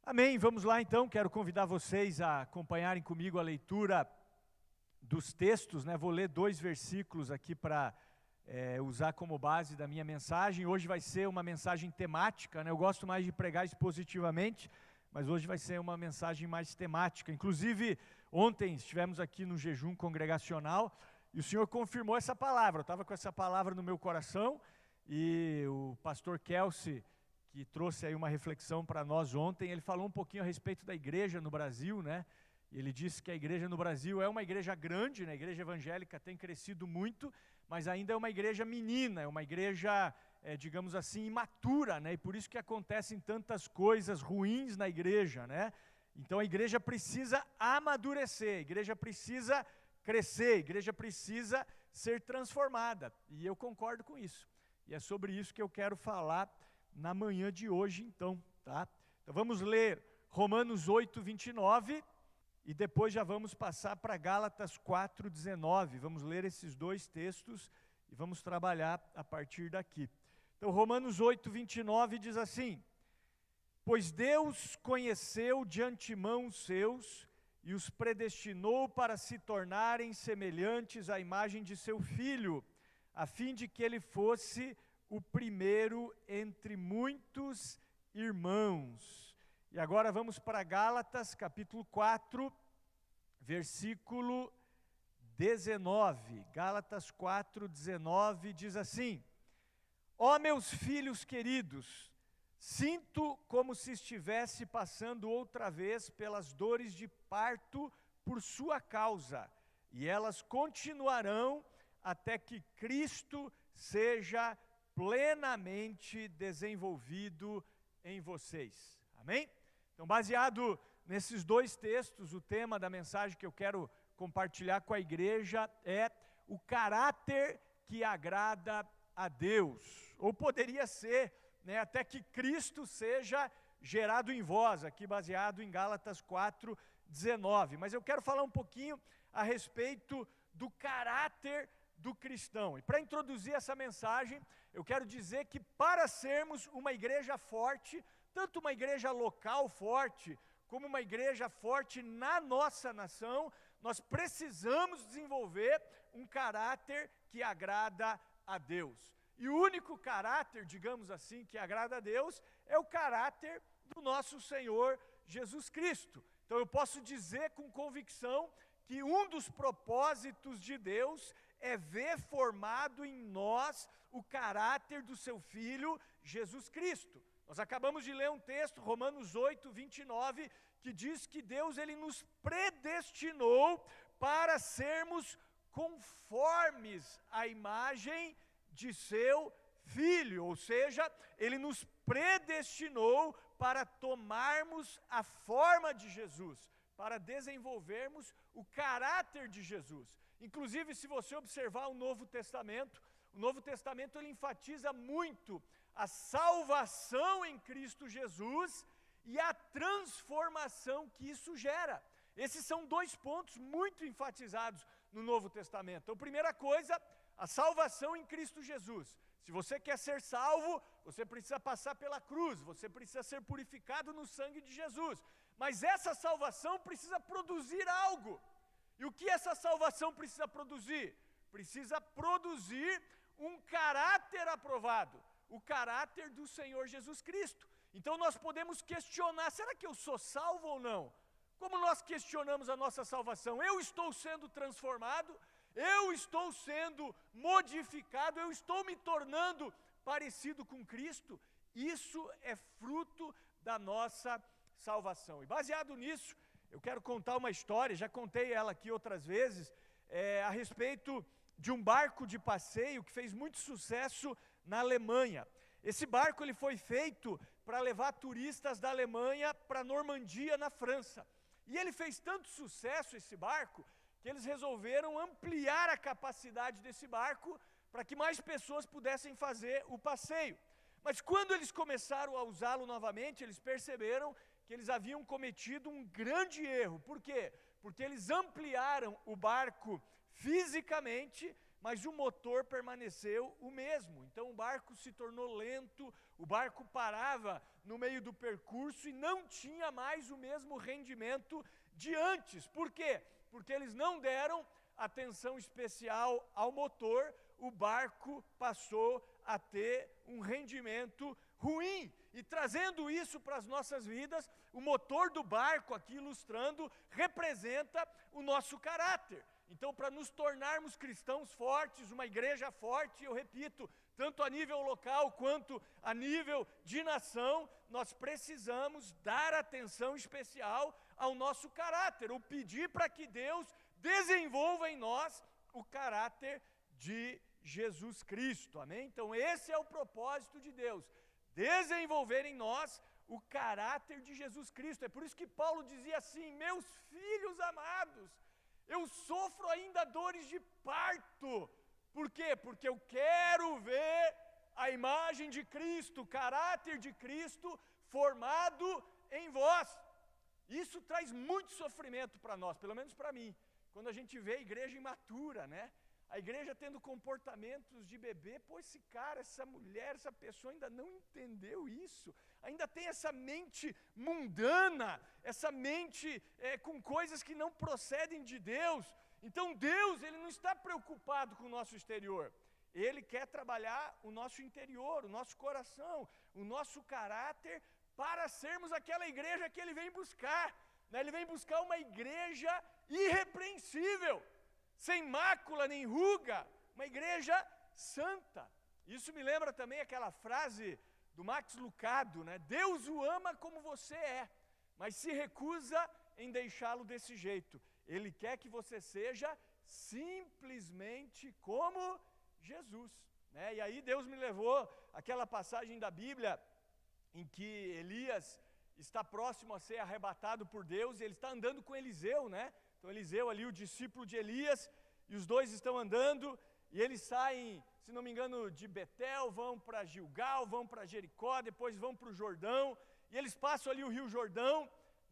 Amém, vamos lá então, quero convidar vocês a acompanharem comigo a leitura dos textos, né? Vou ler 2 versículos aqui para usar como base da minha mensagem. Hoje vai ser uma mensagem temática, né? Eu gosto mais de pregar expositivamente, mas hoje vai ser uma mensagem mais temática. Inclusive, ontem estivemos aqui no jejum congregacional e o Senhor confirmou essa palavra. Eu estava com essa palavra no meu coração e o pastor Kelsey, que trouxe aí uma reflexão para nós ontem, ele falou um pouquinho a respeito da igreja no Brasil, né? Ele disse que a igreja no Brasil é uma igreja grande, né? A igreja evangélica tem crescido muito, mas ainda é uma igreja menina, é uma igreja, digamos assim, imatura, né? E por isso que acontecem tantas coisas ruins na igreja, né? Então a igreja precisa amadurecer, a igreja precisa crescer, a igreja precisa ser transformada. E eu concordo com isso. E é sobre isso que eu quero falar na manhã de hoje, então, tá? Então vamos ler Romanos 8, 29 e depois já vamos passar para Gálatas 4, 19. Vamos ler esses 2 textos e vamos trabalhar a partir daqui. Então Romanos 8, 29 diz assim: Pois Deus conheceu de antemão os seus e os predestinou para se tornarem semelhantes à imagem de seu Filho, a fim de que ele fosse o primeiro entre muitos irmãos. E agora vamos para Gálatas, capítulo 4, versículo 19. Gálatas 4, 19 diz assim: Ó meus filhos queridos, sinto como se estivesse passando outra vez pelas dores de parto por sua causa, e elas continuarão até que Cristo seja plenamente desenvolvido em vocês. Amém? Então, baseado nesses 2 textos, o tema da mensagem que eu quero compartilhar com a igreja é o caráter que agrada a Deus. Ou poderia ser, né, até que Cristo seja gerado em vós, aqui baseado em Gálatas 4, 19. Mas eu quero falar um pouquinho a respeito do caráter do cristão. E para introduzir essa mensagem, eu quero dizer que para sermos uma igreja forte, tanto uma igreja local forte, como uma igreja forte na nossa nação, nós precisamos desenvolver um caráter que agrada a Deus. E o único caráter, digamos assim, que agrada a Deus, é o caráter do nosso Senhor Jesus Cristo. Então eu posso dizer com convicção que um dos propósitos de Deus é ver formado em nós o caráter do seu Filho, Jesus Cristo. Nós acabamos de ler um texto, Romanos 8, 29, que diz que Deus ele nos predestinou para sermos conformes à imagem de seu Filho, ou seja, Ele nos predestinou para tomarmos a forma de Jesus, para desenvolvermos o caráter de Jesus. Inclusive, se você observar o Novo Testamento ele enfatiza muito a salvação em Cristo Jesus e a transformação que isso gera. Esses são 2 pontos muito enfatizados no Novo Testamento. Então, primeira coisa, a salvação em Cristo Jesus. Se você quer ser salvo, você precisa passar pela cruz, você precisa ser purificado no sangue de Jesus. Mas essa salvação precisa produzir algo. E o que essa salvação precisa produzir? Precisa produzir um caráter aprovado, o caráter do Senhor Jesus Cristo. Então nós podemos questionar, será que eu sou salvo ou não? Como nós questionamos a nossa salvação? Eu estou sendo transformado? Eu estou sendo modificado? Eu estou me tornando parecido com Cristo? Isso é fruto da nossa salvação. E baseado nisso, eu quero contar uma história, já contei ela aqui outras vezes, a respeito de um barco de passeio que fez muito sucesso na Alemanha. Esse barco ele foi feito para levar turistas da Alemanha para a Normandia, na França. E ele fez tanto sucesso, esse barco, que eles resolveram ampliar a capacidade desse barco para que mais pessoas pudessem fazer o passeio. Mas quando eles começaram a usá-lo novamente, eles perceberam que eles haviam cometido um grande erro. Por quê? Porque eles ampliaram o barco fisicamente, mas o motor permaneceu o mesmo. Então o barco se tornou lento, o barco parava no meio do percurso e não tinha mais o mesmo rendimento de antes. Por quê? Porque eles não deram atenção especial ao motor, o barco passou a ter um rendimento ruim. E trazendo isso para as nossas vidas, o motor do barco, aqui ilustrando, representa o nosso caráter. Então, para nos tornarmos cristãos fortes, uma igreja forte, eu repito, tanto a nível local quanto a nível de nação, nós precisamos dar atenção especial ao nosso caráter, ou pedir para que Deus desenvolva em nós o caráter de Jesus Cristo, amém? Então esse é o propósito de Deus, desenvolver em nós o caráter de Jesus Cristo. É por isso que Paulo dizia assim: meus filhos amados, eu sofro ainda dores de parto. Por quê? Porque eu quero ver a imagem de Cristo, o caráter de Cristo formado em vós. Isso traz muito sofrimento para nós, pelo menos para mim, quando a gente vê a igreja imatura, né? A igreja tendo comportamentos de bebê. Pô, esse cara, essa mulher, essa pessoa ainda não entendeu isso, ainda tem essa mente mundana, essa mente com coisas que não procedem de Deus. Então Deus, Ele não está preocupado com o nosso exterior, Ele quer trabalhar o nosso interior, o nosso coração, o nosso caráter, para sermos aquela igreja que Ele vem buscar, né? Ele vem buscar uma igreja irrepreensível, sem mácula nem ruga, uma igreja santa. Isso me lembra também aquela frase do Max Lucado, né? Deus o ama como você é, mas se recusa em deixá-lo desse jeito. Ele quer que você seja simplesmente como Jesus, né? E aí Deus me levou àquela passagem da Bíblia em que Elias está próximo a ser arrebatado por Deus, e ele está andando com Eliseu, né? Então Eliseu ali, o discípulo de Elias, e os dois estão andando, e eles saem, se não me engano, de Betel, vão para Gilgal, vão para Jericó, depois vão para o Jordão, e eles passam ali o Rio Jordão,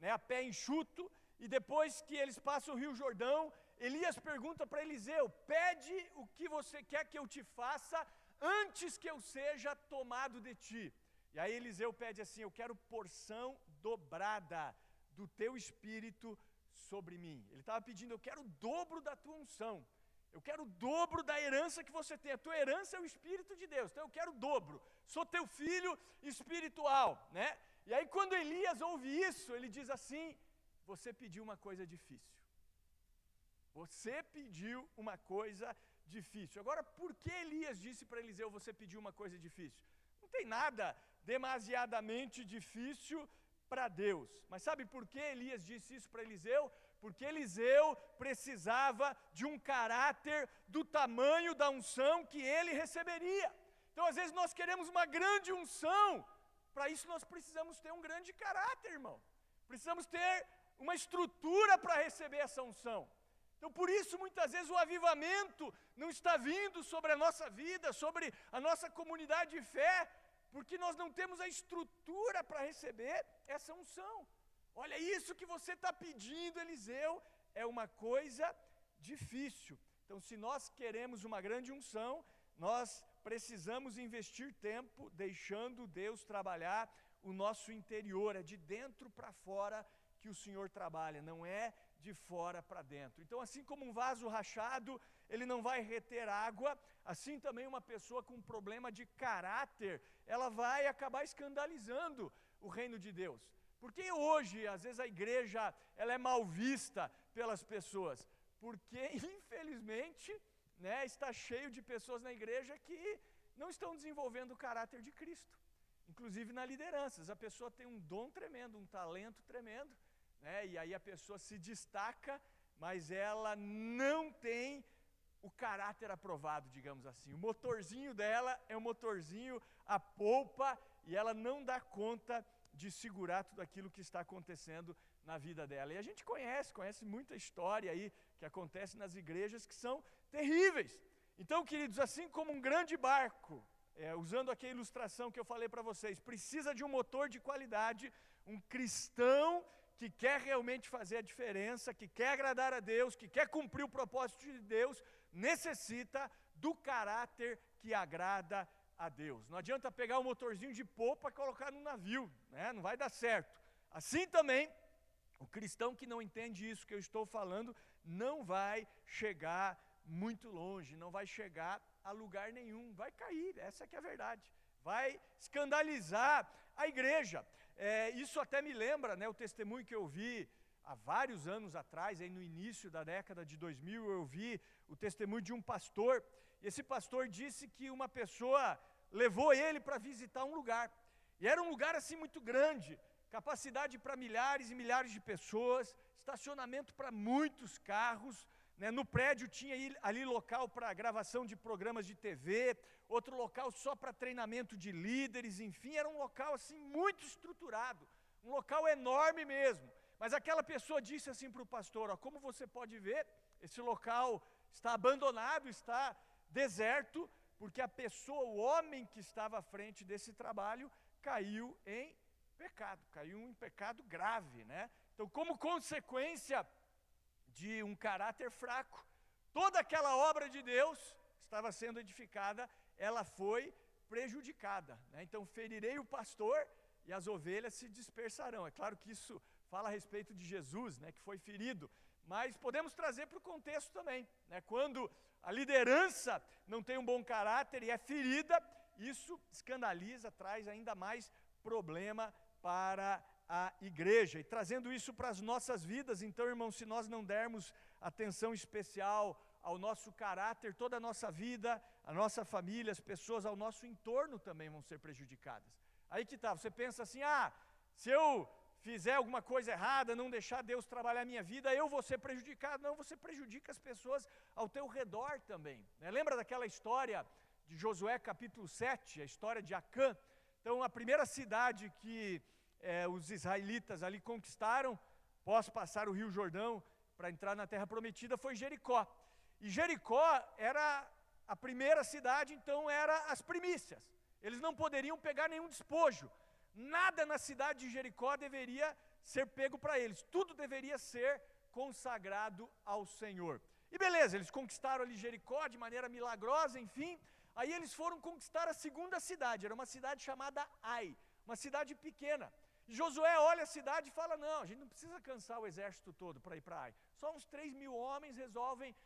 né, a pé enxuto, e depois que eles passam o Rio Jordão, Elias pergunta para Eliseu: pede o que você quer que eu te faça antes que eu seja tomado de ti. E aí Eliseu pede assim: eu quero porção dobrada do teu espírito sobre mim. Ele estava pedindo: eu quero o dobro da tua unção, eu quero o dobro da herança que você tem. A tua herança é o Espírito de Deus, então eu quero o dobro, sou teu filho espiritual, né? E aí quando Elias ouve isso, ele diz assim: você pediu uma coisa difícil, você pediu uma coisa difícil. Agora, por que Elias disse para Eliseu: você pediu uma coisa difícil? Não tem nada demasiadamente difícil para Deus. Mas sabe por que Elias disse isso para Eliseu? Porque Eliseu precisava de um caráter do tamanho da unção que ele receberia. Então, às vezes, nós queremos uma grande unção. Para isso, nós precisamos ter um grande caráter, irmão. Precisamos ter uma estrutura para receber essa unção. Então, por isso, muitas vezes, o avivamento não está vindo sobre a nossa vida, sobre a nossa comunidade de fé, porque nós não temos a estrutura para receber essa unção. Olha, isso que você está pedindo, Eliseu, é uma coisa difícil. Então, se nós queremos uma grande unção, nós precisamos investir tempo deixando Deus trabalhar o nosso interior. É de dentro para fora que o Senhor trabalha, não é de fora para dentro. Então, assim como um vaso rachado, ele não vai reter água, assim também uma pessoa com problema de caráter, ela vai acabar escandalizando o reino de Deus. Porque hoje, às vezes, a igreja ela é mal vista pelas pessoas? Porque, infelizmente, né, está cheio de pessoas na igreja que não estão desenvolvendo o caráter de Cristo. Inclusive na liderança, a pessoa tem um dom tremendo, um talento tremendo, né, e aí a pessoa se destaca, mas ela não tem o caráter aprovado, digamos assim. O motorzinho dela é um motorzinho a polpa e ela não dá conta de segurar tudo aquilo que está acontecendo na vida dela. E a gente conhece muita história aí que acontece nas igrejas que são terríveis. Então, queridos, assim como um grande barco, usando aqui a ilustração que eu falei para vocês, precisa de um motor de qualidade, um cristão que quer realmente fazer a diferença, que quer agradar a Deus, que quer cumprir o propósito de Deus, necessita do caráter que agrada a Deus. Não adianta pegar um motorzinho de popa e colocar no navio, né? Não vai dar certo. Assim também, o cristão que não entende isso que eu estou falando, não vai chegar muito longe, não vai chegar a lugar nenhum, vai cair, essa que é a verdade. Vai escandalizar a igreja. Isso até me lembra, né, o testemunho que eu vi há vários anos atrás, aí no início da década de 2000, eu vi o testemunho de um pastor. E esse pastor disse que uma pessoa levou ele para visitar um lugar. E era um lugar assim muito grande, capacidade para milhares e milhares de pessoas, estacionamento para muitos carros, né? No prédio tinha ali local para gravação de programas de TV, outro local só para treinamento de líderes, enfim, era um local assim muito estruturado, um local enorme mesmo. Mas aquela pessoa disse assim para o pastor, ó, como você pode ver, esse local está abandonado, está deserto, porque a pessoa, o homem que estava à frente desse trabalho, caiu em pecado grave, né? Então, como consequência de um caráter fraco, toda aquela obra de Deus que estava sendo edificada, ela foi prejudicada, né? Então, ferirei o pastor e as ovelhas se dispersarão. É claro que isso fala a respeito de Jesus, né, que foi ferido, mas podemos trazer para o contexto também, né? Quando a liderança não tem um bom caráter e é ferida, isso escandaliza, traz ainda mais problema para a igreja. E trazendo isso para as nossas vidas, então, irmãos, se nós não dermos atenção especial ao nosso caráter, toda a nossa vida, a nossa família, as pessoas ao nosso entorno também vão ser prejudicadas. Aí que tá, você pensa assim, se eu fizer alguma coisa errada, não deixar Deus trabalhar a minha vida, eu vou ser prejudicado. Não, você prejudica as pessoas ao teu redor também, né? Lembra daquela história de Josué capítulo 7, a história de Acã? Então, a primeira cidade que os israelitas ali conquistaram, após passar o rio Jordão para entrar na terra prometida, foi Jericó. E Jericó era a primeira cidade, então era as primícias. Eles não poderiam pegar nenhum despojo. Nada na cidade de Jericó deveria ser pego para eles. Tudo deveria ser consagrado ao Senhor. E beleza, eles conquistaram ali Jericó de maneira milagrosa, enfim. Aí eles foram conquistar a segunda cidade, era uma cidade chamada Ai, uma cidade pequena. E Josué olha a cidade e fala, não, a gente não precisa cansar o exército todo para ir para Ai. Só uns 3.000 homens resolvem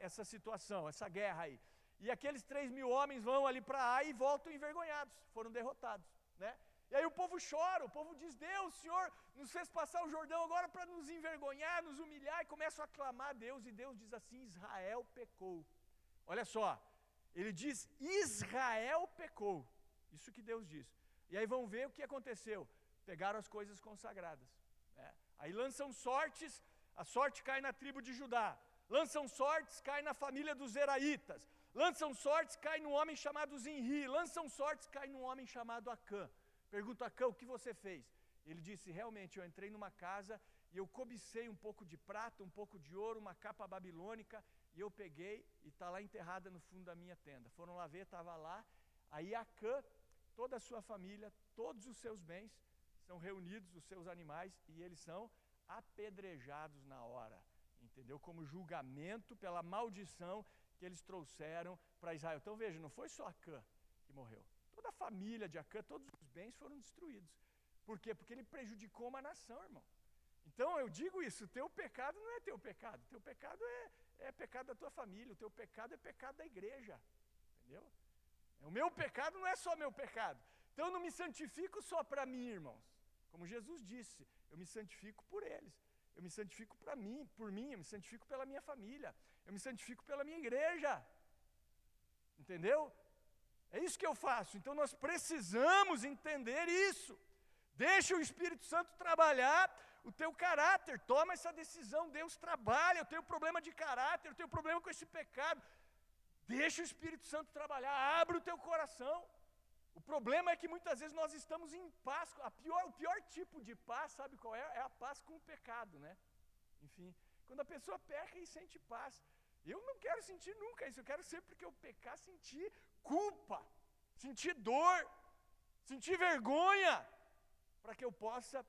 essa situação, essa guerra aí. E aqueles 3.000 homens vão ali para Ai e voltam envergonhados, foram derrotados, né? E aí o povo chora, o povo diz, Deus, o Senhor nos fez passar o Jordão agora para nos envergonhar, nos humilhar, e começam a clamar a Deus, e Deus diz assim, Israel pecou. Olha só, ele diz, Israel pecou, isso que Deus diz. E aí vão ver o que aconteceu, pegaram as coisas consagradas, né? Aí lançam sortes, a sorte cai na tribo de Judá, lançam sortes, cai na família dos Zeraitas, lançam sortes, cai num homem chamado Zinri, lançam sortes, cai num homem chamado Acã. Pergunta a Acã, o que você fez? Ele disse, realmente, eu entrei numa casa e eu cobicei um pouco de prata, um pouco de ouro, uma capa babilônica, e eu peguei e está lá enterrada no fundo da minha tenda. Foram lá ver, estava lá, aí Acã, toda a sua família, todos os seus bens, são reunidos, os seus animais, e eles são apedrejados na hora, entendeu? Como julgamento pela maldição que eles trouxeram para Israel. Então veja, não foi só Acã que morreu. Toda a família de Acã, todos os bens foram destruídos. Por quê? Porque ele prejudicou uma nação, irmão. Então eu digo isso, o teu pecado não é teu pecado, o teu pecado é pecado da tua família, o teu pecado é pecado da igreja, entendeu? O meu pecado não é só meu pecado. Então eu não me santifico só para mim, irmãos. Como Jesus disse, eu me santifico por eles. Eu me santifico por mim, eu me santifico pela minha família, eu me santifico pela minha igreja. Entendeu? É isso que eu faço. Então nós precisamos entender isso. Deixa o Espírito Santo trabalhar o teu caráter, toma essa decisão, Deus trabalha, eu tenho problema de caráter, eu tenho problema com esse pecado. Deixa o Espírito Santo trabalhar, abre o teu coração. O problema é que muitas vezes nós estamos em paz. O pior tipo de paz, sabe qual é? É a paz com o pecado, né? Enfim, quando a pessoa peca e sente paz. Eu não quero sentir nunca isso, eu quero sempre que eu pecar, sentir culpa, sentir dor, sentir vergonha, para que eu possa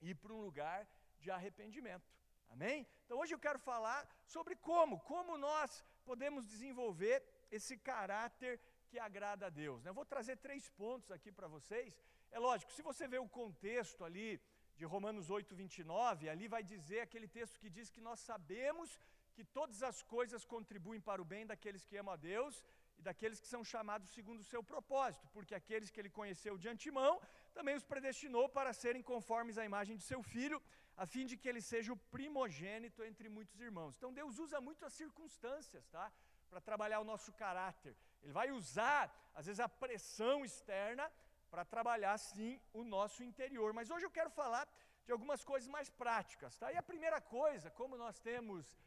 ir para um lugar de arrependimento. Amém? Então hoje eu quero falar sobre como nós podemos desenvolver esse caráter que agrada a Deus, né? Eu vou trazer 3 pontos aqui para vocês. É lógico, se você vê o contexto ali de Romanos 8, 29, ali vai dizer aquele texto que diz que nós sabemos que todas as coisas contribuem para o bem daqueles que amam a Deus e daqueles que são chamados segundo o seu propósito, porque aqueles que ele conheceu de antemão, também os predestinou para serem conformes à imagem de seu Filho, a fim de que ele seja o primogênito entre muitos irmãos. Então Deus usa muito as circunstâncias, tá? Para trabalhar o nosso caráter. Ele vai usar, às vezes, a pressão externa para trabalhar, sim, o nosso interior. Mas hoje eu quero falar de algumas coisas mais práticas, tá? E a primeira coisa, como nós temos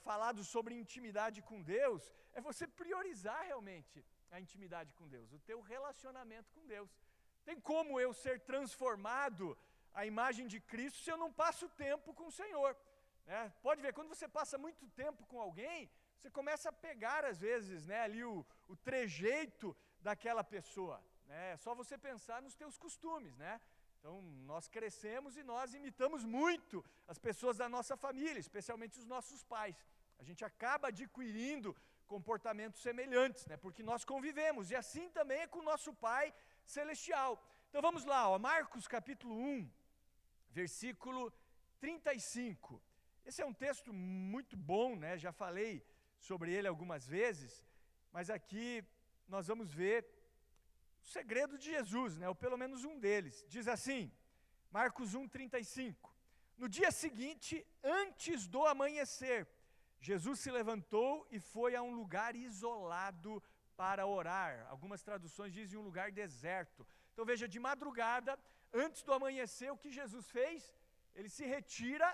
falado sobre intimidade com Deus, é você priorizar realmente a intimidade com Deus, o teu relacionamento com Deus. Tem como eu ser transformado à imagem de Cristo se eu não passo tempo com o Senhor, né? Pode ver, quando você passa muito tempo com alguém, você começa a pegar, às vezes, né, ali o trejeito daquela pessoa, né? É só você pensar nos teus costumes, né? Então, nós crescemos e nós imitamos muito as pessoas da nossa família, especialmente os nossos pais. A gente acaba adquirindo comportamentos semelhantes, né? Porque nós convivemos, e assim também é com o nosso Pai Celestial. Então, vamos lá, ó, Marcos capítulo 1, versículo 35. Esse é um texto muito bom, né? Já falei sobre ele algumas vezes, mas aqui nós vamos ver o segredo de Jesus, né? Ou pelo menos um deles. Diz assim, Marcos 1:35. No dia seguinte, antes do amanhecer, Jesus se levantou e foi a um lugar isolado para orar. Algumas traduções dizem um lugar deserto. Então veja, de madrugada, antes do amanhecer, o que Jesus fez? Ele se retira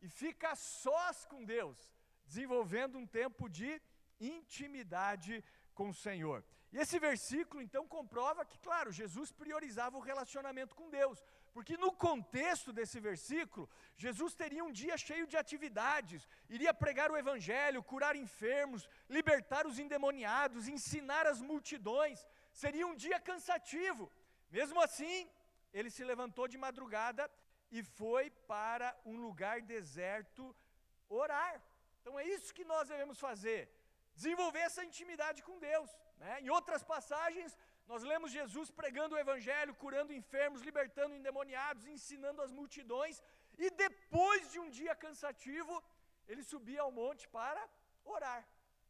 e fica a sós com Deus, desenvolvendo um tempo de intimidade com o Senhor. E esse versículo, então, comprova que, claro, Jesus priorizava o relacionamento com Deus, porque no contexto desse versículo, Jesus teria um dia cheio de atividades, iria pregar o evangelho, curar enfermos, libertar os endemoniados, ensinar as multidões, seria um dia cansativo. Mesmo assim, ele se levantou de madrugada e foi para um lugar deserto orar. Então é isso que nós devemos fazer, desenvolver essa intimidade com Deus, né? Em outras passagens, nós lemos Jesus pregando o evangelho, curando enfermos, libertando endemoniados, ensinando as multidões, e depois de um dia cansativo, ele subia ao monte para orar.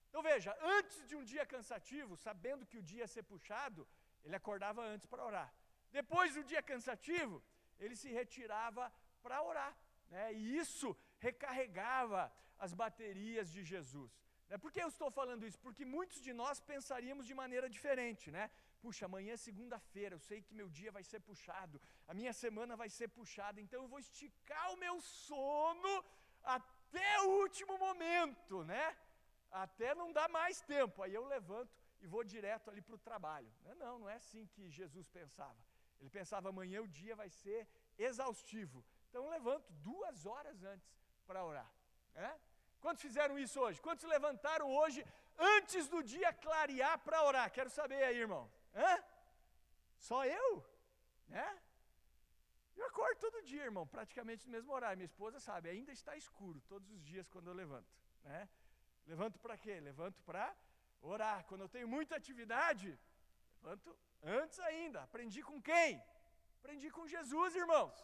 Então veja, antes de um dia cansativo, sabendo que o dia ia ser puxado, ele acordava antes para orar. Depois do dia cansativo, ele se retirava para orar, né? E isso recarregava as baterias de Jesus. Por que eu estou falando isso? Porque muitos de nós pensaríamos de maneira diferente, né? Puxa, amanhã é segunda-feira, eu sei que meu dia vai ser puxado, a minha semana vai ser puxada, então eu vou esticar o meu sono até o último momento, né? Até não dar mais tempo, aí eu levanto e vou direto ali para o trabalho. Não é assim que Jesus pensava. Ele pensava, amanhã o dia vai ser exaustivo, então eu levanto 2 horas antes para orar, né? Quantos fizeram isso hoje? Quantos levantaram hoje antes do dia clarear para orar? Quero saber aí, irmão. Só eu? Né? Eu acordo todo dia, irmão, praticamente no mesmo horário. Minha esposa sabe, ainda está escuro todos os dias quando eu levanto, né? Levanto para quê? Levanto para orar. Quando eu tenho muita atividade, levanto antes ainda. Aprendi com quem? Aprendi com Jesus, irmãos.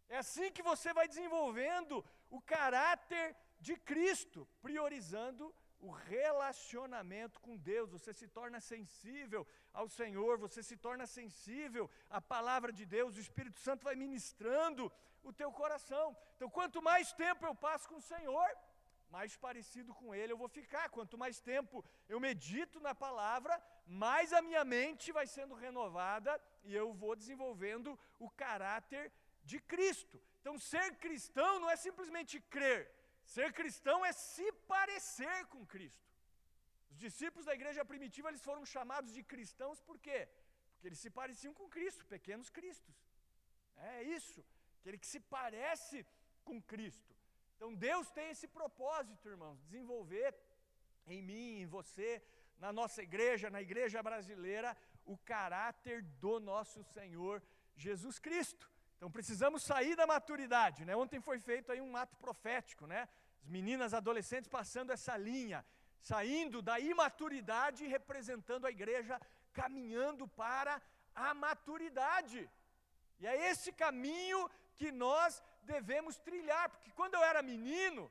É assim que você vai desenvolvendo o caráter de Cristo, priorizando o relacionamento com Deus. Você se torna sensível ao Senhor, você se torna sensível à palavra de Deus, o Espírito Santo vai ministrando o teu coração. Então, quanto mais tempo eu passo com o Senhor, mais parecido com Ele eu vou ficar. Quanto mais tempo eu medito na palavra, mais a minha mente vai sendo renovada e eu vou desenvolvendo o caráter de Cristo. Então, ser cristão não é simplesmente crer. Ser cristão é se parecer com Cristo. Os discípulos da igreja primitiva, eles foram chamados de cristãos por quê? Porque eles se pareciam com Cristo, pequenos cristos. É isso, aquele que se parece com Cristo. Então Deus tem esse propósito, irmãos, desenvolver em mim, em você, na nossa igreja, na igreja brasileira, o caráter do nosso Senhor Jesus Cristo. Então precisamos sair da maturidade, né? Ontem foi feito aí um ato profético, né? As meninas adolescentes passando essa linha, saindo da imaturidade e representando a igreja, caminhando para a maturidade. E é esse caminho que nós devemos trilhar, porque quando eu era menino,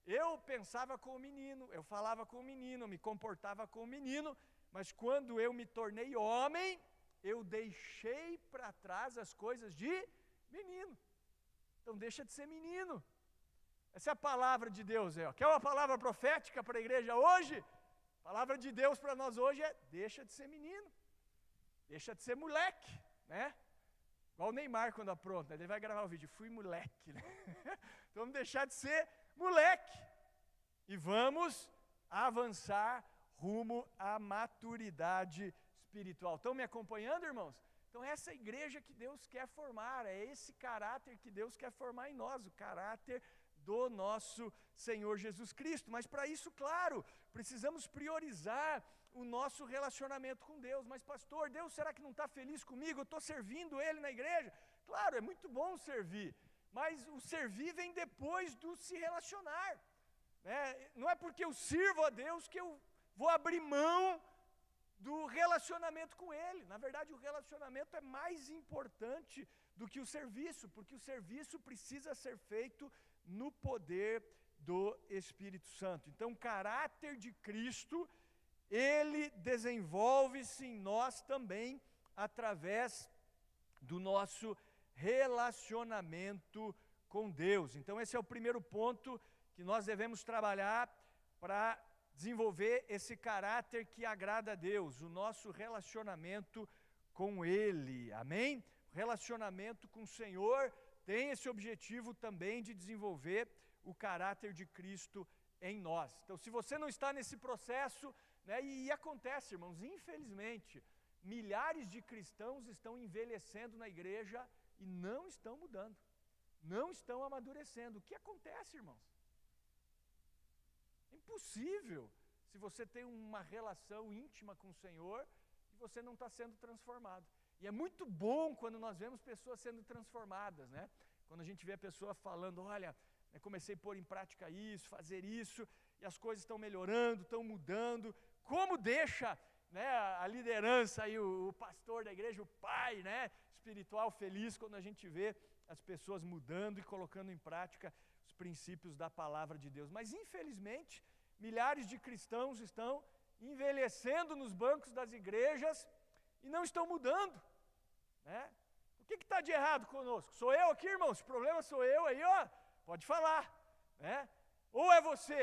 eu pensava como menino, eu falava como menino, eu me comportava como menino, mas quando eu me tornei homem, eu deixei para trás as coisas de menino. Então deixa de ser menino. Essa é a palavra de Deus. Quer uma palavra profética para a igreja hoje? A palavra de Deus para nós hoje é: deixa de ser menino. Deixa de ser moleque, né? Igual o Neymar quando apronta, ele vai gravar o vídeo, fui moleque, né? Então vamos deixar de ser moleque. E vamos avançar rumo à maturidade espiritual. Estão me acompanhando, irmãos? Então essa é a igreja que Deus quer formar, é esse caráter que Deus quer formar em nós, o caráter do nosso Senhor Jesus Cristo. Mas para isso, claro, precisamos priorizar o nosso relacionamento com Deus. Mas pastor, Deus será que não está feliz comigo? Eu estou servindo Ele na igreja? Claro, é muito bom servir, mas o servir vem depois do se relacionar, né? Não é porque eu sirvo a Deus que eu vou abrir mão do relacionamento com Ele. Na verdade, o relacionamento é mais importante do que o serviço, porque o serviço precisa ser feito no poder do Espírito Santo. Então, o caráter de Cristo, ele desenvolve-se em nós também através do nosso relacionamento com Deus. Então, esse é o primeiro ponto que nós devemos trabalhar para desenvolver esse caráter que agrada a Deus, o nosso relacionamento com Ele, amém? O relacionamento com o Senhor tem esse objetivo também de desenvolver o caráter de Cristo em nós. Então, se você não está nesse processo, né, e acontece, irmãos, infelizmente, milhares de cristãos estão envelhecendo na igreja e não estão mudando, não estão amadurecendo. O que acontece, irmãos? É impossível, se você tem uma relação íntima com o Senhor, e você não está sendo transformado. E é muito bom quando nós vemos pessoas sendo transformadas, né? Quando a gente vê a pessoa falando, olha, eu comecei a pôr em prática isso, fazer isso, e as coisas estão melhorando, estão mudando. Como deixa, né, a liderança aí, o pastor da igreja, o pai, né, espiritual feliz quando a gente vê as pessoas mudando e colocando em prática os princípios da palavra de Deus. Mas infelizmente, milhares de cristãos estão envelhecendo nos bancos das igrejas e não estão mudando, né? O que está de errado conosco? Sou eu aqui, irmãos? O problema sou eu aí, ó? Pode falar, né? Ou é você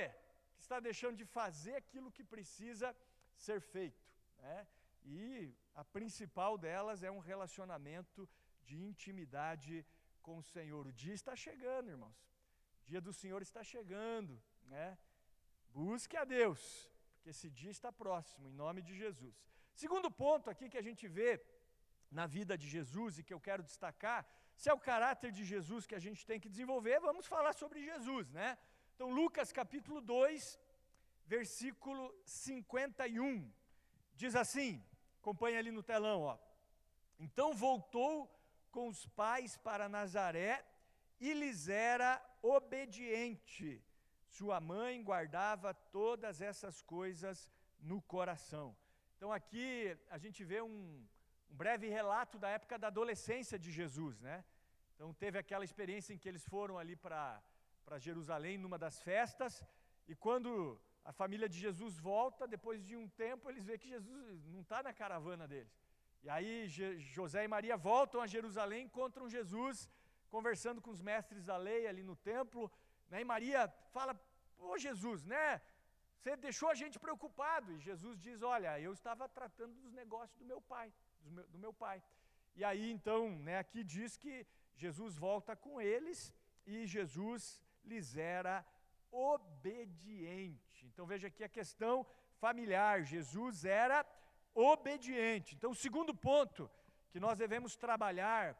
que está deixando de fazer aquilo que precisa ser feito, né? E a principal delas é um relacionamento de intimidade com o Senhor. O dia está chegando, irmãos. O dia do Senhor está chegando, né? Busque a Deus, porque esse dia está próximo, em nome de Jesus. Segundo ponto aqui que a gente vê na vida de Jesus e que eu quero destacar, se é o caráter de Jesus que a gente tem que desenvolver, vamos falar sobre Jesus, né? Então, Lucas capítulo 2, versículo 51, diz assim, acompanha ali no telão, ó. Então voltou com os pais para Nazaré e lhes era obediente. Sua mãe guardava todas essas coisas no coração. Então aqui a gente vê um breve relato da época da adolescência de Jesus, né? Então teve aquela experiência em que eles foram ali para Jerusalém numa das festas, e quando a família de Jesus volta, depois de um tempo eles veem que Jesus não está na caravana deles. E aí José e Maria voltam a Jerusalém, encontram Jesus conversando com os mestres da lei ali no templo, né? E Maria fala, ô Jesus, né? Você deixou a gente preocupado. E Jesus diz, olha, eu estava tratando dos negócios do meu pai, do meu pai. E aí então, né, aqui diz que Jesus volta com eles e Jesus lhes era obediente. Então veja aqui a questão familiar, Jesus era obediente. Então o segundo ponto que nós devemos trabalhar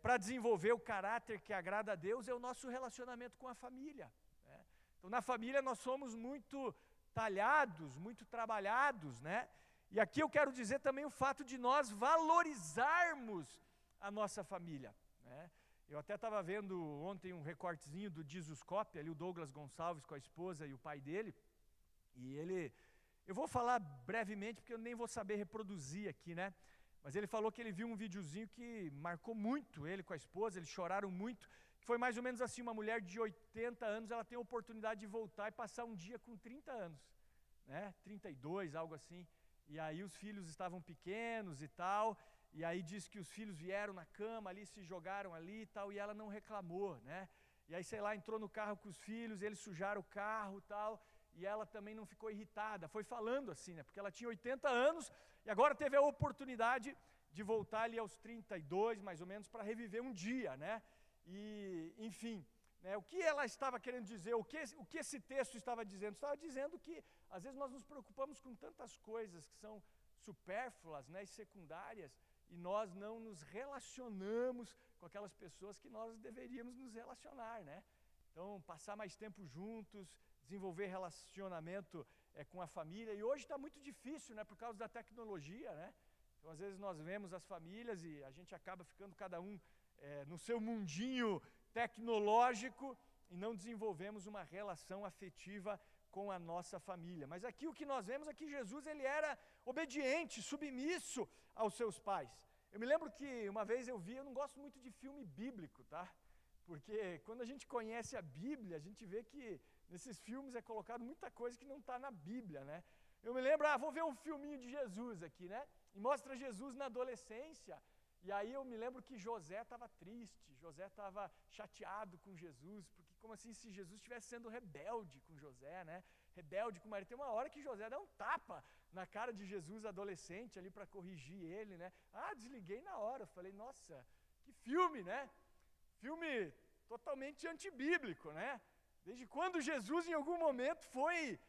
para desenvolver o caráter que agrada a Deus é o nosso relacionamento com a família, né? Então na família nós somos muito talhados, muito trabalhados, né? E aqui eu quero dizer também o fato de nós valorizarmos a nossa família, né? Eu até estava vendo ontem um recortezinho do Jesuscope, ali o Douglas Gonçalves com a esposa e o pai dele, e eu vou falar brevemente porque eu nem vou saber reproduzir aqui, né? Mas ele falou que ele viu um videozinho que marcou muito ele com a esposa, eles choraram muito, que foi mais ou menos assim, uma mulher de 80 anos, ela tem a oportunidade de voltar e passar um dia com 30 anos, né? 32, algo assim, e aí os filhos estavam pequenos e tal, e aí diz que os filhos vieram na cama ali, se jogaram ali e tal, e ela não reclamou, né? E aí, sei lá, entrou no carro com os filhos, eles sujaram o carro e tal, e ela também não ficou irritada, foi falando assim, né? Porque ela tinha 80 anos e agora teve a oportunidade de voltar ali aos 32, mais ou menos, para reviver um dia, né? E, enfim, né, o que ela estava querendo dizer, o que esse texto estava dizendo? Estava dizendo que, às vezes, nós nos preocupamos com tantas coisas que são supérfluas, né, e secundárias, e nós não nos relacionamos com aquelas pessoas que nós deveríamos nos relacionar, né? Então, passar mais tempo juntos, desenvolver relacionamento com a família, e hoje está muito difícil, né, por causa da tecnologia, né? Então, às vezes nós vemos as famílias e a gente acaba ficando cada um no seu mundinho tecnológico e não desenvolvemos uma relação afetiva com a nossa família. Mas aqui o que nós vemos é que Jesus, ele era obediente, submisso aos seus pais. Eu me lembro que uma vez eu não gosto muito de filme bíblico, tá? Porque quando a gente conhece a Bíblia, a gente vê que nesses filmes é colocado muita coisa que não está na Bíblia, né? Eu me lembro, vou ver um filminho de Jesus aqui, né? E mostra Jesus na adolescência. E aí eu me lembro que José estava triste, José estava chateado com Jesus, porque como assim se Jesus estivesse sendo rebelde com José, né? Rebelde com Maria. Tem uma hora que José dá um tapa na cara de Jesus adolescente ali para corrigir ele, né? Desliguei na hora, eu falei, nossa, que filme, né? Filme totalmente antibíblico, né? Desde quando Jesus em algum momento foi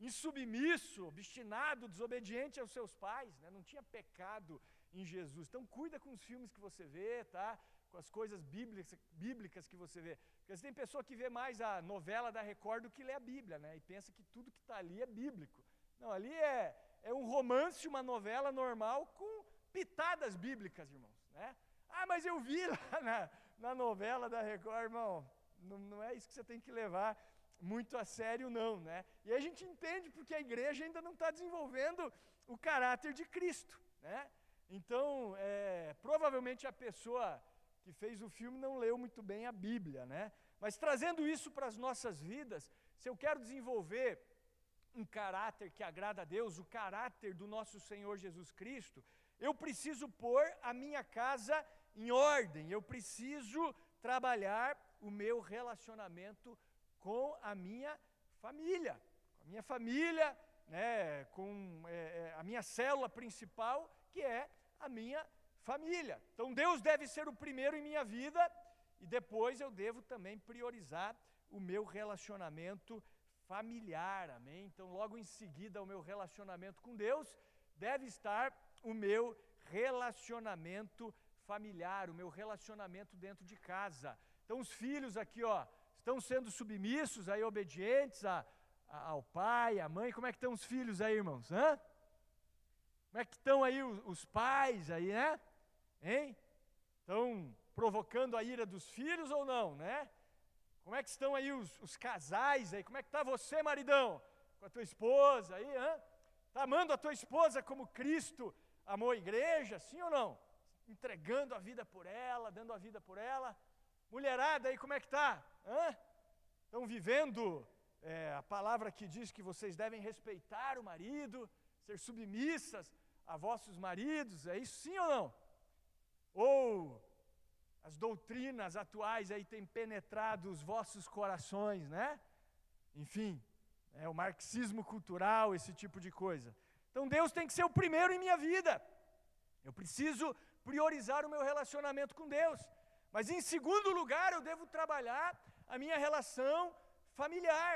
insubmisso, obstinado, desobediente aos seus pais, né? Não tinha pecado em Jesus. Então cuida com os filmes que você vê, tá? Com as coisas bíblicas que você vê. Porque tem pessoa que vê mais a novela da Record do que lê a Bíblia, né? E pensa que tudo que está ali é bíblico. Não, ali é um romance, uma novela normal com pitadas bíblicas, irmãos, né? Mas eu vi lá na novela da Record, irmão, não é isso que você tem que levar muito a sério não, né? E aí a gente entende porque a igreja ainda não está desenvolvendo o caráter de Cristo, né? Então, provavelmente a pessoa que fez o filme não leu muito bem a Bíblia, né? Mas trazendo isso para as nossas vidas, se eu quero desenvolver um caráter que agrada a Deus, o caráter do nosso Senhor Jesus Cristo, eu preciso pôr a minha casa em ordem, eu preciso trabalhar o meu relacionamento com a minha família, né, com a minha célula principal, que é a minha família. Então Deus deve ser o primeiro em minha vida e depois eu devo também priorizar o meu relacionamento familiar, amém? Então logo em seguida o meu relacionamento com Deus deve estar o meu relacionamento familiar, o meu relacionamento dentro de casa. Então os filhos aqui, estão sendo submissos, aí obedientes ao pai, à mãe. Como é que estão os filhos aí, irmãos? Como é que estão aí os pais aí, né? Hein? Estão provocando a ira dos filhos ou não, né? Como é que estão aí os casais aí? Como é que está você, maridão? Com a tua esposa aí, Está amando a tua esposa como Cristo amou a igreja, sim ou não? Entregando a vida por ela, dando a vida por ela. Mulherada aí, como é que está? Estão vivendo a palavra que diz que vocês devem respeitar o marido, ser submissas a vossos maridos, é isso sim ou não? Ou as doutrinas atuais aí têm penetrado os vossos corações, né? Enfim, o marxismo cultural, esse tipo de coisa. Então Deus tem que ser o primeiro em minha vida. Eu preciso priorizar o meu relacionamento com Deus. Mas em segundo lugar, eu devo trabalhar a minha relação familiar.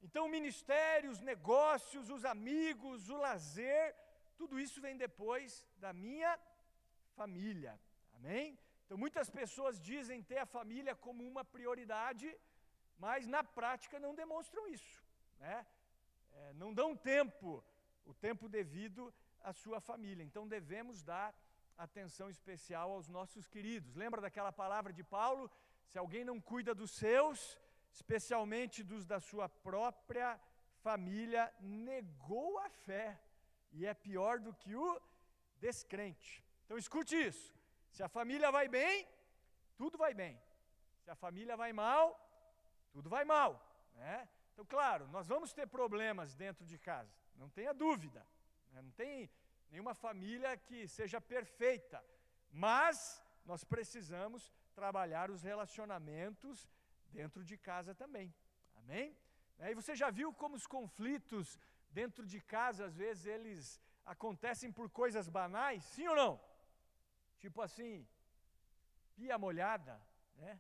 Então, o ministério, os negócios, os amigos, o lazer, tudo isso vem depois da minha família. Amém? Então, muitas pessoas dizem ter a família como uma prioridade, mas na prática não demonstram isso, né? Não dão o tempo devido à sua família. Então, devemos dar atenção especial aos nossos queridos. Lembra daquela palavra de Paulo? Se alguém não cuida dos seus, especialmente dos da sua própria família, negou a fé e é pior do que o descrente. Então escute isso, se a família vai bem, tudo vai bem. Se a família vai mal, tudo vai mal, né? Então, claro, nós vamos ter problemas dentro de casa, não tenha dúvida, né? Não tem nenhuma família que seja perfeita, mas nós precisamos trabalhar os relacionamentos dentro de casa também, amém? E você já viu como os conflitos dentro de casa, às vezes, eles acontecem por coisas banais, sim ou não? Tipo assim, pia molhada, né?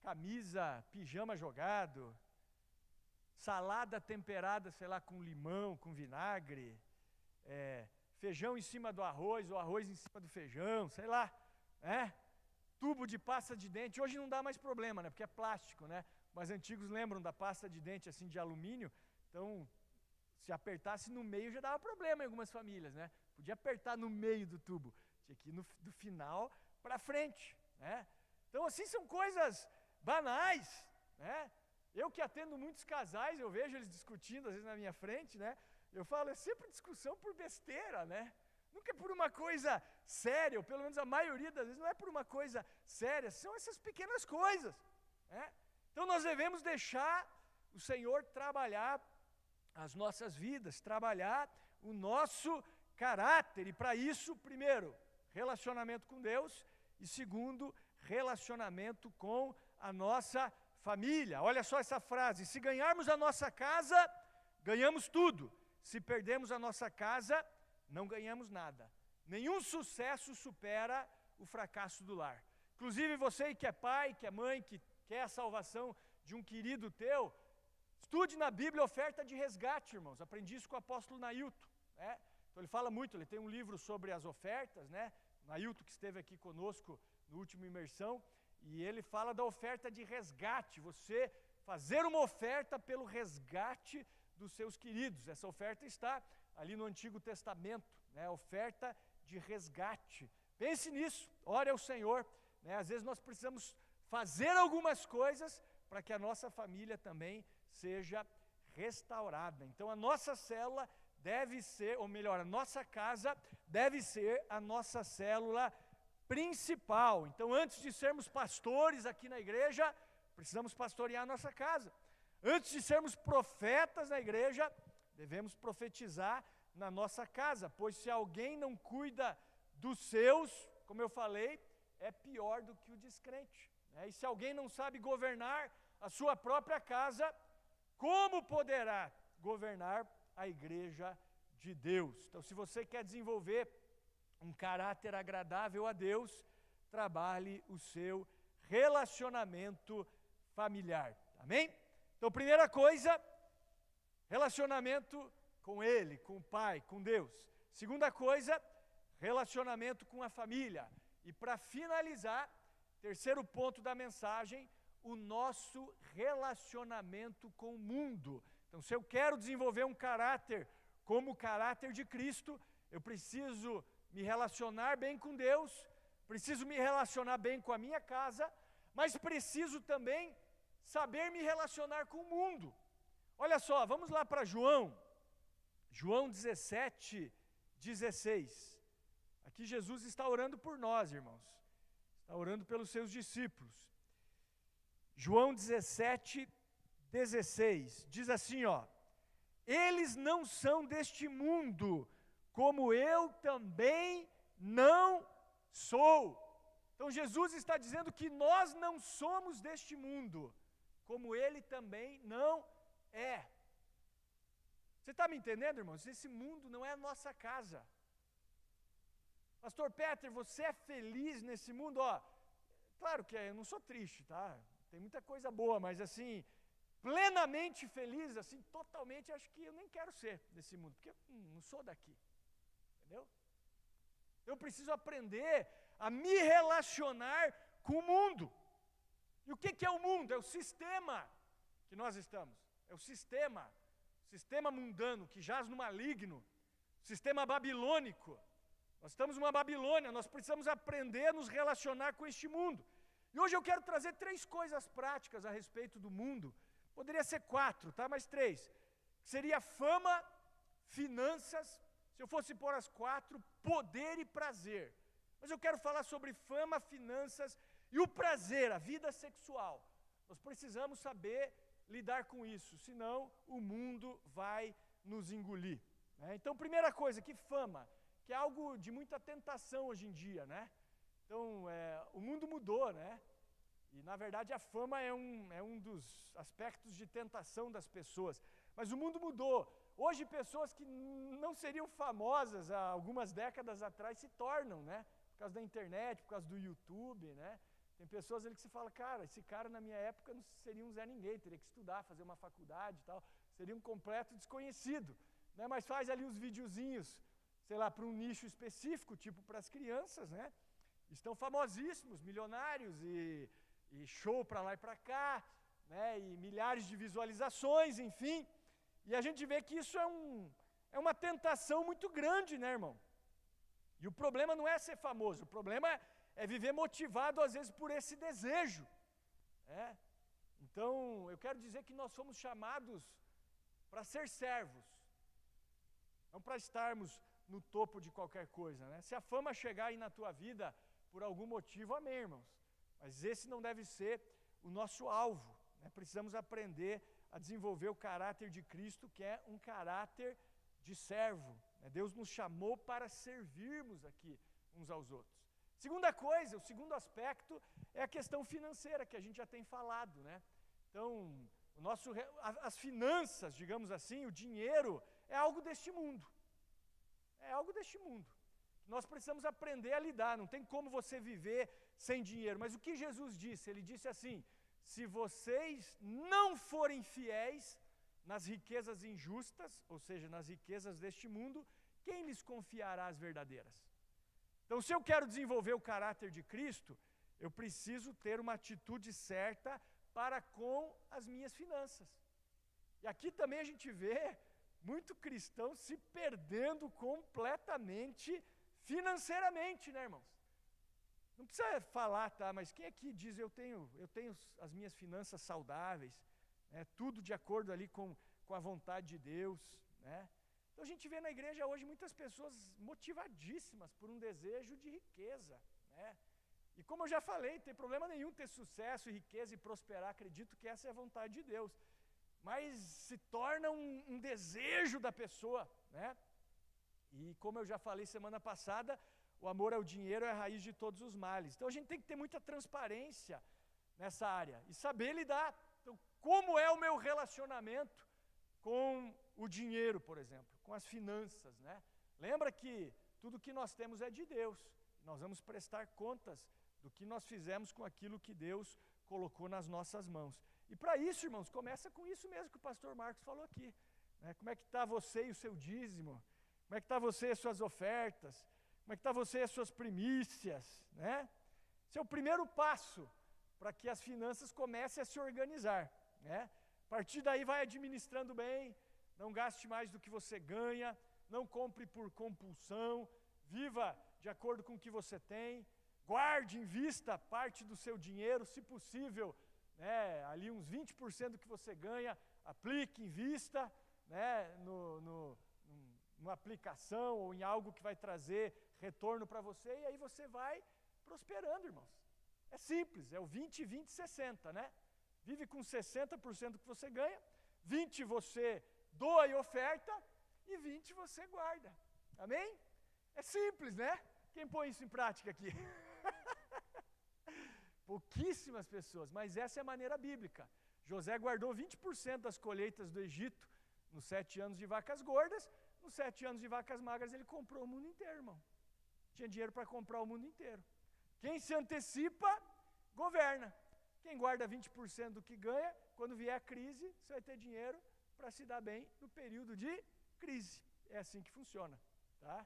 Camisa, pijama jogado, salada temperada, sei lá, com limão, com vinagre, feijão em cima do arroz, ou arroz em cima do feijão, sei lá, né? Tubo de pasta de dente, hoje não dá mais problema, né? Porque é plástico, né? Mas antigos lembram da pasta de dente assim de alumínio, então se apertasse no meio já dava problema em algumas famílias, né? Podia apertar no meio do tubo, tinha que ir do final para frente, né? Então assim são coisas banais, né? Eu que atendo muitos casais, eu vejo eles discutindo às vezes na minha frente, né? Eu falo, é sempre discussão por besteira, né? Nunca é por uma coisa séria, ou pelo menos a maioria das vezes não é por uma coisa séria, são essas pequenas coisas, né? Então nós devemos deixar o Senhor trabalhar as nossas vidas, trabalhar o nosso caráter, e para isso, primeiro, relacionamento com Deus, e segundo, relacionamento com a nossa família. Olha só essa frase: se ganharmos a nossa casa, ganhamos tudo. Se perdermos a nossa casa, não ganhamos nada. Nenhum sucesso supera o fracasso do lar. Inclusive você que é pai, que é mãe, que quer a salvação de um querido teu, estude na Bíblia a oferta de resgate, irmãos. Aprendi isso com o apóstolo Nailton, né? Então ele fala muito, ele tem um livro sobre as ofertas, né? Nailton, que esteve aqui conosco no último imersão, e ele fala da oferta de resgate, você fazer uma oferta pelo resgate dos seus queridos. Essa oferta está ali no Antigo Testamento, né? Oferta de resgate. Pense nisso, ore ao Senhor, né? Às vezes nós precisamos fazer algumas coisas para que a nossa família também seja restaurada. Então a nossa célula deve ser, ou melhor, a nossa casa deve ser a nossa célula principal. Então, antes de sermos pastores aqui na igreja, precisamos pastorear a nossa casa. Antes de sermos profetas na igreja, devemos profetizar na nossa casa, pois se alguém não cuida dos seus, como eu falei, é pior do que o descrente, né? E se alguém não sabe governar a sua própria casa, como poderá governar a igreja de Deus? Então, se você quer desenvolver um caráter agradável a Deus, trabalhe o seu relacionamento familiar, amém? Então, primeira coisa, relacionamento com Ele, com o Pai, com Deus. Segunda coisa, relacionamento com a família. E para finalizar, terceiro ponto da mensagem, o nosso relacionamento com o mundo. Então, se eu quero desenvolver um caráter como o caráter de Cristo, eu preciso me relacionar bem com Deus, preciso me relacionar bem com a minha casa, mas preciso também saber me relacionar com o mundo. Olha só, vamos lá para João 17:16. Aqui Jesus está orando por nós, irmãos. Está orando pelos seus discípulos. João 17:16 diz assim, ó: eles não são deste mundo, como eu também não sou. Então Jesus está dizendo que nós não somos deste mundo, como Ele também não é. Você está me entendendo, irmãos? Esse mundo não é a nossa casa. Pastor Peter, você é feliz nesse mundo? Ó, claro que eu não sou triste, tá? Tem muita coisa boa, mas assim, plenamente feliz, assim, totalmente, acho que eu nem quero ser desse mundo, porque eu não sou daqui, entendeu? Eu preciso aprender a me relacionar com o mundo. E o que é o mundo? É o sistema que nós estamos, é o sistema mundano que jaz no maligno, sistema babilônico, Nós estamos numa Babilônia, nós precisamos aprender a nos relacionar com este mundo. E hoje eu quero trazer 3 coisas práticas a respeito do mundo. Poderia ser 4, tá? Mas 3. Seria fama, finanças, se eu fosse pôr as 4, poder e prazer. Mas eu quero falar sobre fama, finanças e o prazer, a vida sexual. Nós precisamos saber lidar com isso, senão o mundo vai nos engolir, né? Então, primeira coisa, que fama, que é algo de muita tentação hoje em dia, né? Então, o mundo mudou, né? E, na verdade, a fama é um dos aspectos de tentação das pessoas. Mas o mundo mudou. Hoje, pessoas que não seriam famosas há algumas décadas atrás se tornam, né? Por causa da internet, por causa do YouTube, né? Tem pessoas ali que se fala, cara, esse cara na minha época não seria um Zé Ninguém, teria que estudar, fazer uma faculdade e tal, seria um completo desconhecido, né? Mas faz ali os videozinhos, sei lá, para um nicho específico, tipo para as crianças, né? Estão famosíssimos, milionários e show para lá e para cá, né? E milhares de visualizações, enfim. E a gente vê que isso é uma tentação muito grande, né, irmão? E o problema não é ser famoso, o problema é viver motivado, às vezes, por esse desejo, né? Então, eu quero dizer que nós somos chamados para ser servos, não para estarmos no topo de qualquer coisa, né? Se a fama chegar aí na tua vida, por algum motivo, amém, irmãos. Mas esse não deve ser o nosso alvo, né? Precisamos aprender a desenvolver o caráter de Cristo, que é um caráter de servo, né? Deus nos chamou para servirmos aqui uns aos outros. Segunda coisa, o segundo aspecto é a questão financeira, que a gente já tem falado, né? Então, as finanças, digamos assim, o dinheiro, é algo deste mundo. É algo deste mundo. Nós precisamos aprender a lidar, não tem como você viver sem dinheiro. Mas o que Jesus disse? Ele disse assim, se vocês não forem fiéis nas riquezas injustas, ou seja, nas riquezas deste mundo, quem lhes confiará as verdadeiras? Então, se eu quero desenvolver o caráter de Cristo, eu preciso ter uma atitude certa para com as minhas finanças. E aqui também a gente vê muito cristão se perdendo completamente financeiramente, né, irmãos? Não precisa falar, tá? Mas quem aqui diz, eu tenho as minhas finanças saudáveis, né? Tudo de acordo ali com a vontade de Deus, né? Então a gente vê na igreja hoje muitas pessoas motivadíssimas por um desejo de riqueza, né? E como eu já falei, não tem problema nenhum ter sucesso, riqueza e prosperar, acredito que essa é a vontade de Deus. Mas se torna um desejo da pessoa, né? E como eu já falei semana passada, o amor ao dinheiro é a raiz de todos os males. Então a gente tem que ter muita transparência nessa área e saber lidar. Então, como é o meu relacionamento com o dinheiro, por exemplo, com as finanças, né? Lembra que tudo que nós temos é de Deus. Nós vamos prestar contas do que nós fizemos com aquilo que Deus colocou nas nossas mãos. E para isso, irmãos, começa com isso mesmo que o pastor Marcos falou aqui, né? Como é que está você e o seu dízimo? Como é que está você e as suas ofertas? Como é que está você e as suas primícias, né? Esse é o primeiro passo para que as finanças comecem a se organizar, né? A partir daí vai administrando bem, não gaste mais do que você ganha, não compre por compulsão, viva de acordo com o que você tem, guarde, invista parte do seu dinheiro, se possível, né, ali uns 20% do que você ganha, aplique, invista, né, numa aplicação ou em algo que vai trazer retorno para você, e aí você vai prosperando, irmãos. É simples, é o 20, 20, 60, né? Vive com 60% do que você ganha, 20 você doa e oferta, e 20 você guarda. Amém? É simples, né? Quem põe isso em prática aqui? Pouquíssimas pessoas, mas essa é a maneira bíblica. José guardou 20% das colheitas do Egito nos 7 anos de vacas gordas, nos 7 anos de vacas magras ele comprou o mundo inteiro, irmão. Tinha dinheiro para comprar o mundo inteiro. Quem se antecipa, governa. Quem guarda 20% do que ganha, quando vier a crise, você vai ter dinheiro para se dar bem no período de crise. É assim que funciona, tá?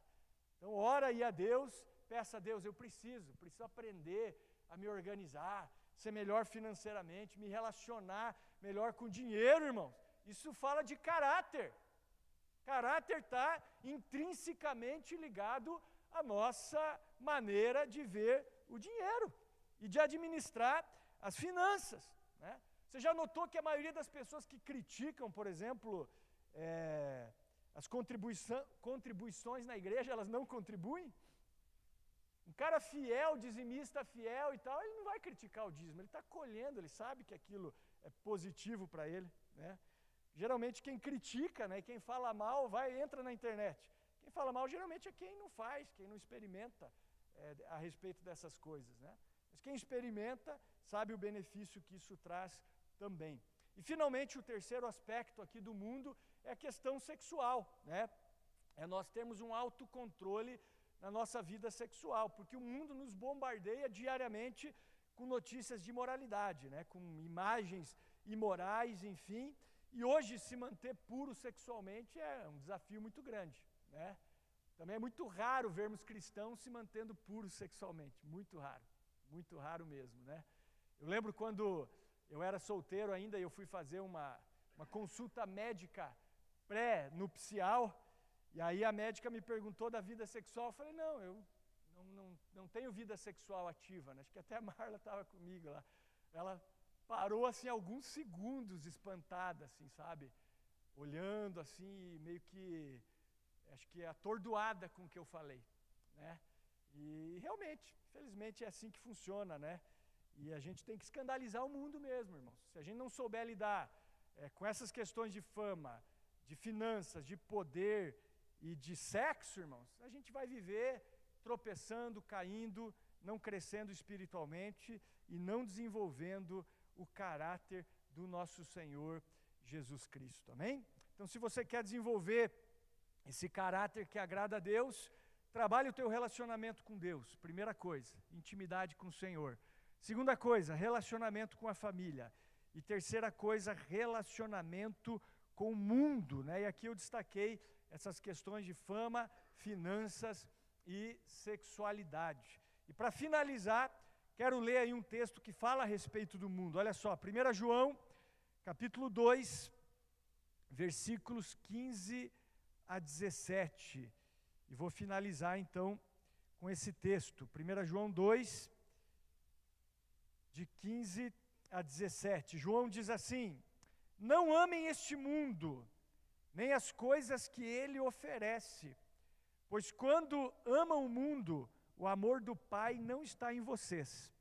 Então, ora aí a Deus, peça a Deus, eu preciso aprender a me organizar, ser melhor financeiramente, me relacionar melhor com dinheiro, irmãos. Isso fala de caráter. Caráter está intrinsecamente ligado a nossa maneira de ver o dinheiro e de administrar as finanças, né? Você já notou que a maioria das pessoas que criticam, por exemplo, as contribuições na igreja, elas não contribuem? Um cara fiel, dizimista fiel e tal, ele não vai criticar o dízimo, ele está colhendo, ele sabe que aquilo é positivo para ele, né? Geralmente quem critica, né, quem fala mal, entra na internet. Quem fala mal geralmente é quem não faz, quem não experimenta a respeito dessas coisas, né? Mas quem experimenta sabe o benefício que isso traz também. E finalmente o terceiro aspecto aqui do mundo é a questão sexual, né? É nós termos um autocontrole na nossa vida sexual, porque o mundo nos bombardeia diariamente com notícias de imoralidade, né? Com imagens imorais, enfim. E hoje se manter puro sexualmente é um desafio muito grande, né? Também é muito raro vermos cristãos se mantendo puros sexualmente, muito raro mesmo, né? Eu lembro quando eu era solteiro ainda e eu fui fazer uma consulta médica pré-nupcial, e aí a médica me perguntou da vida sexual, eu falei, não, eu não tenho vida sexual ativa, né? Acho que até a Marla estava comigo lá. Ela parou assim alguns segundos espantada, assim, sabe? Olhando assim, meio que, acho que atordoada com o que eu falei, né? E realmente, infelizmente é assim que funciona, né? E a gente tem que escandalizar o mundo mesmo, irmãos. Se a gente não souber lidar com essas questões de fama, de finanças, de poder e de sexo, irmãos, a gente vai viver tropeçando, caindo, não crescendo espiritualmente e não desenvolvendo o caráter do nosso Senhor Jesus Cristo, amém? Então, se você quer desenvolver esse caráter que agrada a Deus, trabalhe o teu relacionamento com Deus, primeira coisa, intimidade com o Senhor. Segunda coisa, relacionamento com a família. E terceira coisa, relacionamento com o mundo, né? E aqui eu destaquei essas questões de fama, finanças e sexualidade. E para finalizar, quero ler aí um texto que fala a respeito do mundo. Olha só, 1 João, capítulo 2, versículos 15 a 17. E vou finalizar então com esse texto. 1 João 2, de 15 a 17. João diz assim: não amem este mundo, nem as coisas que ele oferece, pois quando amam o mundo, o amor do Pai não está em vocês.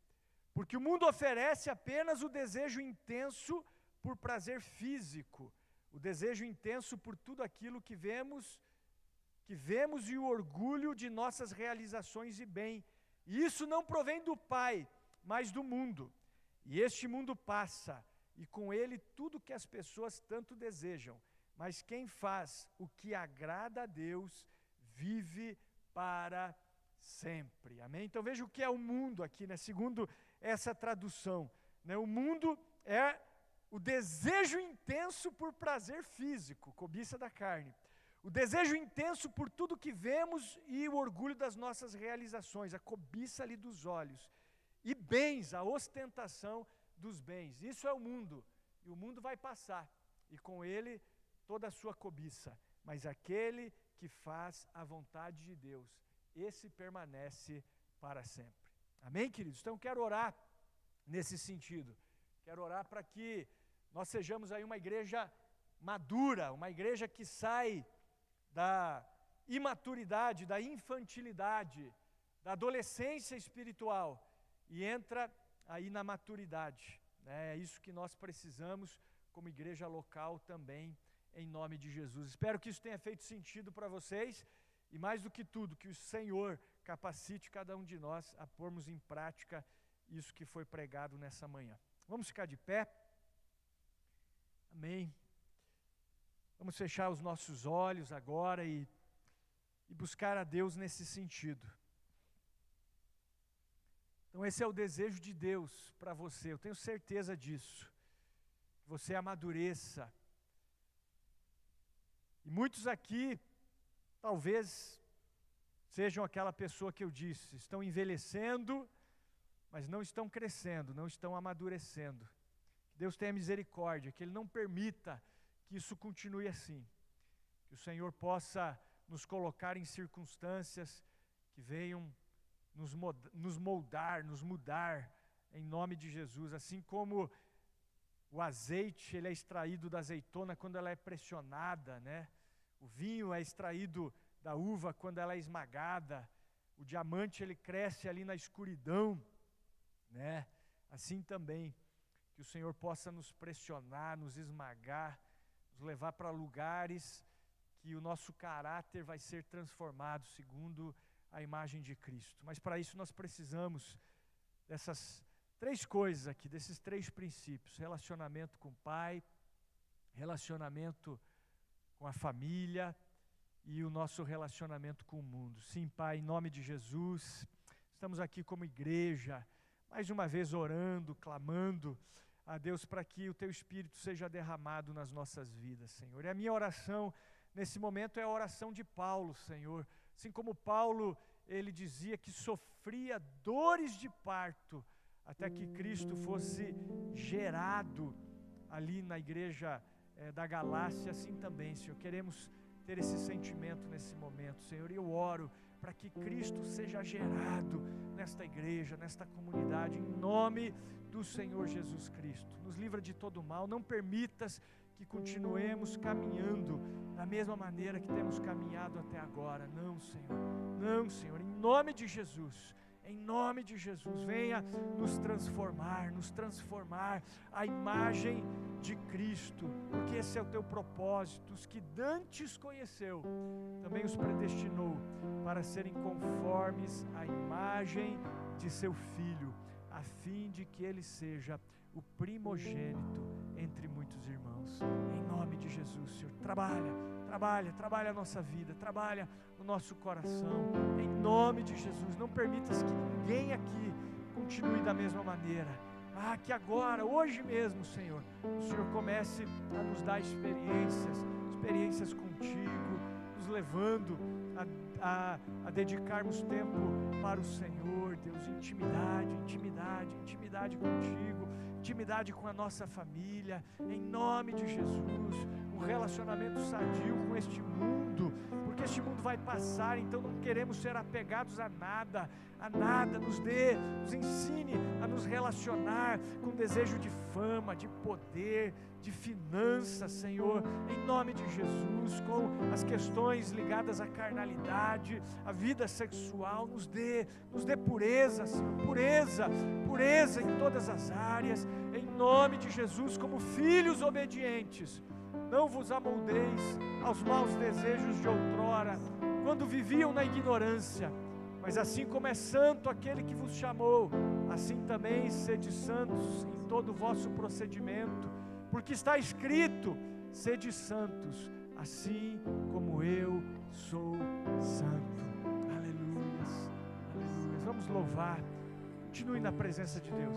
Porque o mundo oferece apenas o desejo intenso por prazer físico, o desejo intenso por tudo aquilo que vemos e o orgulho de nossas realizações e bem. E isso não provém do Pai, mas do mundo. E este mundo passa, e com ele tudo que as pessoas tanto desejam. Mas quem faz o que agrada a Deus, vive para sempre. Amém? Então veja o que é o mundo aqui, né? Segundo essa tradução, né? O mundo é o desejo intenso por prazer físico, cobiça da carne. O desejo intenso por tudo que vemos e o orgulho das nossas realizações, a cobiça ali dos olhos. E bens, a ostentação dos bens. Isso é o mundo. E o mundo vai passar. E com ele toda a sua cobiça. Mas aquele que faz a vontade de Deus, esse permanece para sempre. Amém, queridos? Então quero orar nesse sentido. Quero orar para que nós sejamos aí uma igreja madura, uma igreja que sai da imaturidade, da infantilidade, da adolescência espiritual e entra aí na maturidade, né? É isso que nós precisamos como igreja local também, em nome de Jesus. Espero que isso tenha feito sentido para vocês e mais do que tudo, que o Senhor capacite cada um de nós a pormos em prática isso que foi pregado nessa manhã. Vamos ficar de pé? Amém. Vamos fechar os nossos olhos agora e buscar a Deus nesse sentido. Então esse é o desejo de Deus para você, eu tenho certeza disso. Que você amadureça. E muitos aqui, talvez, sejam aquela pessoa que eu disse, estão envelhecendo, mas não estão crescendo, não estão amadurecendo. Que Deus tenha misericórdia, que Ele não permita que isso continue assim. Que o Senhor possa nos colocar em circunstâncias que venham nos moldar, nos mudar, em nome de Jesus. Assim como o azeite, ele é extraído da azeitona quando ela é pressionada, né? O vinho é extraído da uva quando ela é esmagada. O diamante, ele cresce ali na escuridão, né? Assim também, que o Senhor possa nos pressionar, nos esmagar, nos levar para lugares que o nosso caráter vai ser transformado segundo a imagem de Cristo. Mas para isso nós precisamos dessas 3 coisas aqui, desses 3 princípios: relacionamento com o Pai, relacionamento com a família e o nosso relacionamento com o mundo. Sim, Pai, em nome de Jesus, estamos aqui como igreja, mais uma vez orando, clamando a Deus para que o Teu Espírito seja derramado nas nossas vidas, Senhor. E a minha oração nesse momento é a oração de Paulo, Senhor. Assim como Paulo, ele dizia que sofria dores de parto até que Cristo fosse gerado ali na igreja da Galácia, assim também, Senhor. Queremos ter esse sentimento nesse momento, Senhor, e eu oro para que Cristo seja gerado nesta igreja, nesta comunidade, em nome do Senhor Jesus Cristo. Nos livra de todo mal, não permitas que continuemos caminhando da mesma maneira que temos caminhado até agora. Não, Senhor, não, Senhor, em nome de Jesus. Em nome de Jesus, venha nos transformar à imagem de Cristo, porque esse é o Teu propósito. Os que dantes conheceu, também os predestinou para serem conformes à imagem de Seu Filho, a fim de que Ele seja o primogênito entre muitos irmãos. Em nome de Jesus, Senhor, trabalha a nossa vida, trabalha o nosso coração, em nome de Jesus. Não permitas que ninguém aqui continue da mesma maneira. Que agora, hoje mesmo, Senhor, o Senhor comece a nos dar experiências contigo, nos levando a dedicarmos tempo para o Senhor, Deus, intimidade contigo, intimidade com a nossa família, em nome de Jesus, um relacionamento sadio com este mundo, porque este mundo vai passar, então não queremos ser apegados a nada, nos ensine a nos relacionar com desejo de fama, de poder, de finanças, Senhor, em nome de Jesus, com as questões ligadas à carnalidade, à vida sexual, nos dê pureza, Senhor, pureza em todas as áreas, em nome de Jesus, como filhos obedientes. Não vos amoldeis aos maus desejos de outrora, quando viviam na ignorância, mas assim como é santo aquele que vos chamou, assim também sede santos em todo o vosso procedimento, porque está escrito: sede santos, assim como eu sou santo. Aleluias, aleluias. Vamos louvar, continue na presença de Deus.